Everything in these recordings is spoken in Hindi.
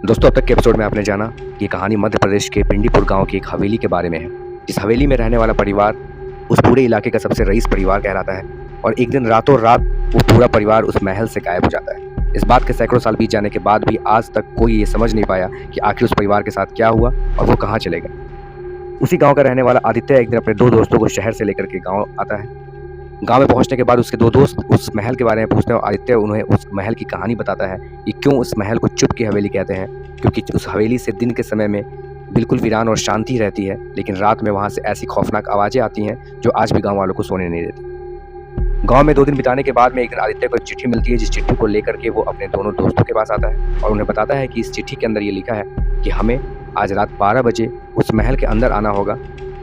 दोस्तों, अब तक के एपिसोड में आपने जाना ये कहानी मध्य प्रदेश के पिंडीपुर गांव की एक हवेली के बारे में है। इस हवेली में रहने वाला परिवार उस पूरे इलाके का सबसे रईस परिवार कहलाता है और एक दिन रातों रात वो पूरा परिवार उस महल से गायब हो जाता है। इस बात के सैकड़ों साल बीत जाने के बाद भी आज तक कोई ये समझ नहीं पाया कि आखिर उस परिवार के साथ क्या हुआ और वो कहाँ चले गए। उसी गाँव का रहने वाला आदित्य एक दिन अपने दो दोस्तों को शहर से लेकर के गाँव आता है। गाँव में पहुँचने के बाद उसके दो दोस्त उस महल के बारे में पूछते हैं और आदित्य उन्हें उस महल की कहानी बताता है कि क्यों उस महल को चुप की हवेली कहते हैं। क्योंकि उस हवेली से दिन के समय में बिल्कुल वीरान और शांति रहती है, लेकिन रात में वहाँ से ऐसी खौफनाक आवाज़ें आती हैं जो आज भी गाँव वालों को सोने नहीं देती। गाँव में 2 दिन बिताने के बाद में एक दिन आदित्य को एक चिट्ठी मिलती है, जिस चिट्ठी को लेकर के वो अपने दोनों दोस्तों के पास आता है और उन्हें बताता है कि इस चिट्ठी के अंदर ये लिखा है कि हमें आज रात 12 बजे उस महल के अंदर आना होगा,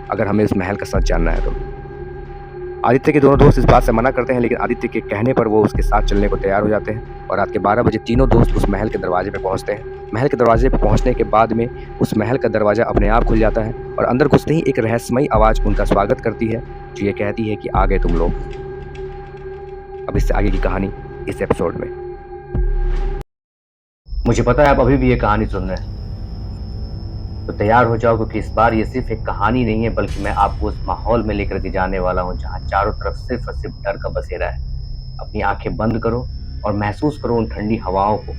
अगर हमें उस महल का सच जानना है तो। आदित्य के दोनों दोस्त इस बात से मना करते हैं, लेकिन आदित्य के कहने पर वो उसके साथ चलने को तैयार हो जाते हैं और रात के 12 बजे तीनों दोस्त उस महल के दरवाजे पे पहुंचते हैं। महल के दरवाजे पे पहुंचने के बाद में उस महल का दरवाजा अपने आप खुल जाता है और अंदर घुसते ही एक रहस्यमयी आवाज़ उनका स्वागत करती है, जो ये कहती है कि आ गए तुम लोग। अब इससे आगे की कहानी इस एपिसोड में। मुझे पता है आप अभी भी ये कहानी सुन रहे हैं, तो तैयार हो जाओ, क्योंकि इस बार ये सिर्फ एक कहानी नहीं है, बल्कि मैं आपको उस माहौल में लेकर के जाने वाला हूँ जहाँ चारों तरफ सिर्फ और सिर्फ डर का बसेरा है। अपनी आंखें बंद करो और महसूस करो उन ठंडी हवाओं को,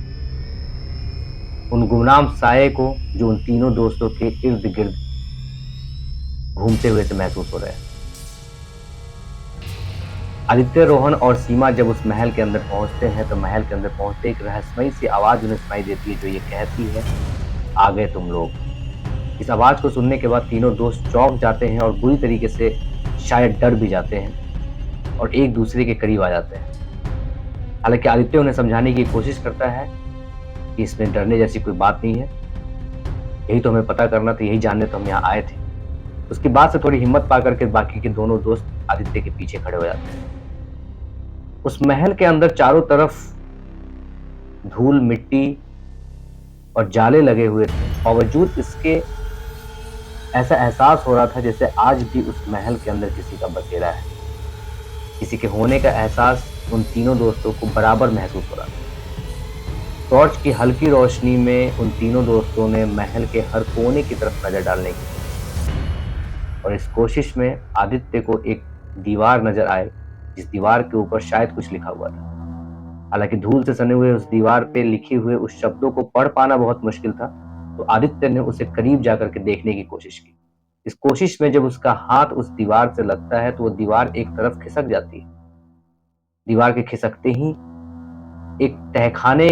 उन गुमनाम साये को जो उन तीनों दोस्तों के इर्द गिर्द घूमते हुए से महसूस हो रहे हैं। आदित्य, रोहन और सीमा जब उस महल के अंदर पहुंचते हैं तो महल के अंदर पहुंचते एक रहस्यमयी सी आवाज उन्हें सुनाई देती है, जो ये कहती है, आ गए तुम लोग। इस आवाज को सुनने के बाद तीनों दोस्त चौंक जाते हैं और बुरी तरीके से शायद डर भी जाते हैं और एक दूसरे के करीब आ जाते हैं। हालांकि आदित्य उन्हें समझाने की कोशिश करता है कि इसमें डरने जैसी कोई बात नहीं है, यही तो हमें पता करना था, यही जानने तो हम यहाँ आए थे। उसकी बात से थोड़ी हिम्मत पा करके बाकी के दोनों दोस्त आदित्य के पीछे खड़े हो जाते हैं। उस महल के अंदर चारों तरफ धूल, मिट्टी और जाले लगे हुए थे। बावजूद इसके ऐसा एहसास हो रहा था जैसे आज भी उस महल के अंदर किसी का बसेरा है। किसी के होने का एहसास उन तीनों दोस्तों को बराबर महसूस हो रहा था। टॉर्च की हल्की रोशनी में उन तीनों दोस्तों ने महल के हर कोने की तरफ नजर डालने की कोशिश, और इस कोशिश में आदित्य को एक दीवार नजर आए, जिस दीवार के ऊपर शायद कुछ लिखा हुआ था। हालांकि धूल से सने हुए उस दीवार पे लिखे हुए उस शब्दों को पढ़ पाना बहुत मुश्किल था, तो आदित्य ने उसे करीब जाकर के देखने की कोशिश की। इस कोशिश में जब उसका हाथ उस दीवार से लगता है तो वो दीवार एक तरफ खिसक जाती है। दीवार के खिसकते ही एक तहखाने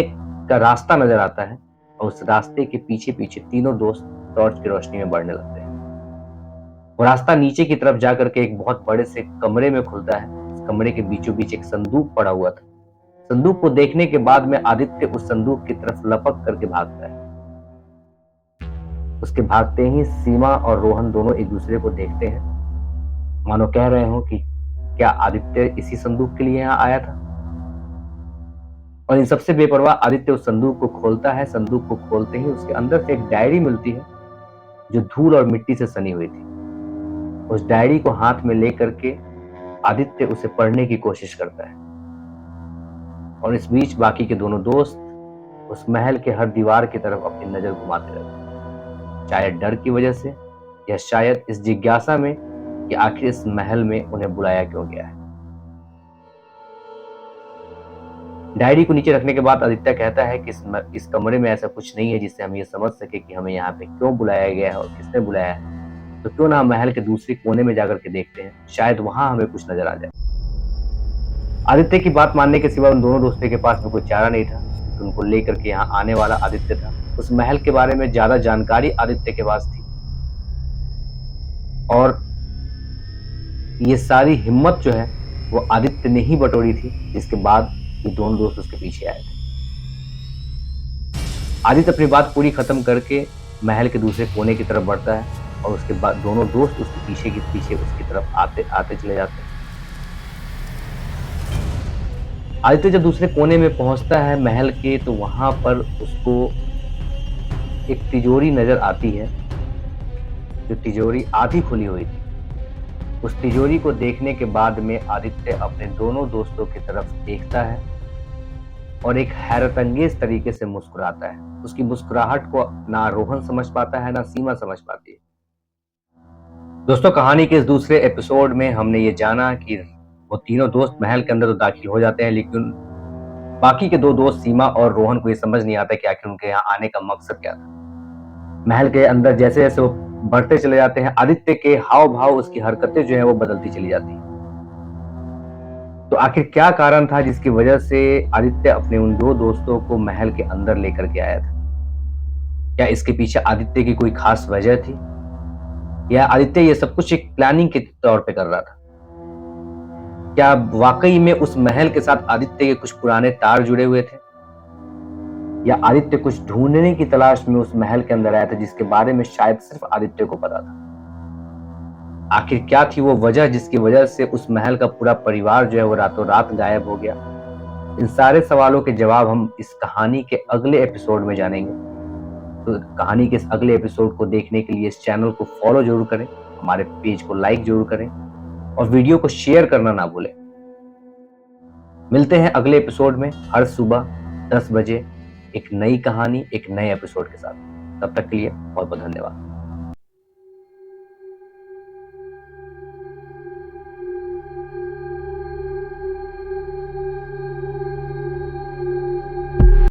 का रास्ता नजर आता है और उस रास्ते के पीछे पीछे तीनों दोस्त टॉर्च की रोशनी में बढ़ने लगते हैं। वो रास्ता नीचे की तरफ जाकर के एक बहुत बड़े से कमरे में खुलता है। इस कमरे के बीचों बीच एक संदूक पड़ा हुआ था। संदूक को देखने के बाद में आदित्य उस संदूक की तरफ लपक करके भागता है। उसके भागते ही सीमा और रोहन दोनों एक दूसरे को देखते हैं, मानो कह रहे हो कि क्या आदित्य इसी संदूक के लिए यहाँ आया था। और इन सबसे बेपरवाह आदित्य उस संदूक को खोलता है। संदूक को खोलते ही उसके अंदर से एक डायरी मिलती है जो धूल और मिट्टी से सनी हुई थी। उस डायरी को हाथ में लेकर के आदित्य उसे पढ़ने की कोशिश करता है, और इस बीच बाकी के दोनों दोस्त उस महल के हर दीवार की तरफ अपनी नजर घुमाते रहते हैं, शायद डर की वजह से या शायद इस जिज्ञासा में कि आखिर इस महल में उन्हें बुलाया क्यों गया है। डायरी को नीचे रखने के बाद आदित्य कहता है कि इस कमरे में ऐसा कुछ नहीं है जिससे हम ये समझ सके कि हमें यहाँ पे क्यों बुलाया गया है और किसने बुलाया है। तो क्यों ना हम महल के दूसरे कोने में जाकर के देखते हैं, शायद वहां हमें कुछ नजर आ जाए। आदित्य की बात मानने के सिवा उन दोनों दोस्तों के पास में कोई चारा नहीं था, तो उनको लेकर के यहाँ आने वाला आदित्य था। उस महल के बारे में ज्यादा जानकारी आदित्य के पास थी, और ये सारी हिम्मत जो है वो आदित्य ने ही बटोरी थी, जिसके बाद ये दोनों दोस्त उसके पीछे आए थे। आदित्य अपनी बात पूरी खत्म करके महल के दूसरे कोने की तरफ बढ़ता है, और उसके बाद दोनों दोस्त उसके पीछे उसकी तरफ आते आते चले जाते हैं। आदित्य जब दूसरे कोने में पहुंचता है महल के, तो वहां पर उसको एक तिजोरी नजर आती है, जो तिजोरी आधी खुली हुई थी। उस तिजोरी को देखने के बाद में आदित्य अपने दोनों दोस्तों की तरफ देखता है और एक हैरतअंगेज तरीके से मुस्कुराता है। उसकी मुस्कुराहट को ना रोहन समझ पाता है, ना सीमा समझ पाती है। दोस्तों, कहानी के इस दूसरे एपिसोड में हमने ये जाना कि वो तीनों दोस्त महल के अंदर तो दाखिल हो जाते हैं, लेकिन बाकी के दो दोस्त सीमा और रोहन को ये समझ नहीं आता कि आखिर उनके यहाँ आने का मकसद क्या था। महल के अंदर जैसे जैसे वो बढ़ते चले जाते हैं, आदित्य के हाव भाव, उसकी हरकतें जो है वो बदलती चली जाती हैं। तो आखिर क्या कारण था जिसकी वजह से आदित्य अपने उन दो दोस्तों को महल के अंदर लेकर के आया था? क्या इसके पीछे आदित्य की कोई खास वजह थी, या आदित्य ये सब कुछ एक प्लानिंग के तौर पे कर रहा था? क्या वाकई में उस महल के साथ आदित्य के कुछ पुराने तार जुड़े हुए थे, या आदित्य कुछ ढूंढने की तलाश में उस महल के अंदर आया था जिसके बारे में शायद सिर्फ आदित्य को पता था? आखिर क्या थी वो वजह जिसकी वजह से उस महल का पूरा परिवार जो है वो रातों रात गायब हो गया? इन सारे सवालों के जवाब हम इस कहानी के अगले एपिसोड में जानेंगे। तो कहानी के इस अगले एपिसोड को देखने के लिए इस चैनल को फॉलो जरूर करें, हमारे पेज को लाइक जरूर करें और वीडियो को शेयर करना ना भूलें। मिलते हैं अगले एपिसोड में हर सुबह 10 बजे एक नई कहानी, एक नए एपिसोड के साथ। तब तक के लिए बहुत बहुत धन्यवाद।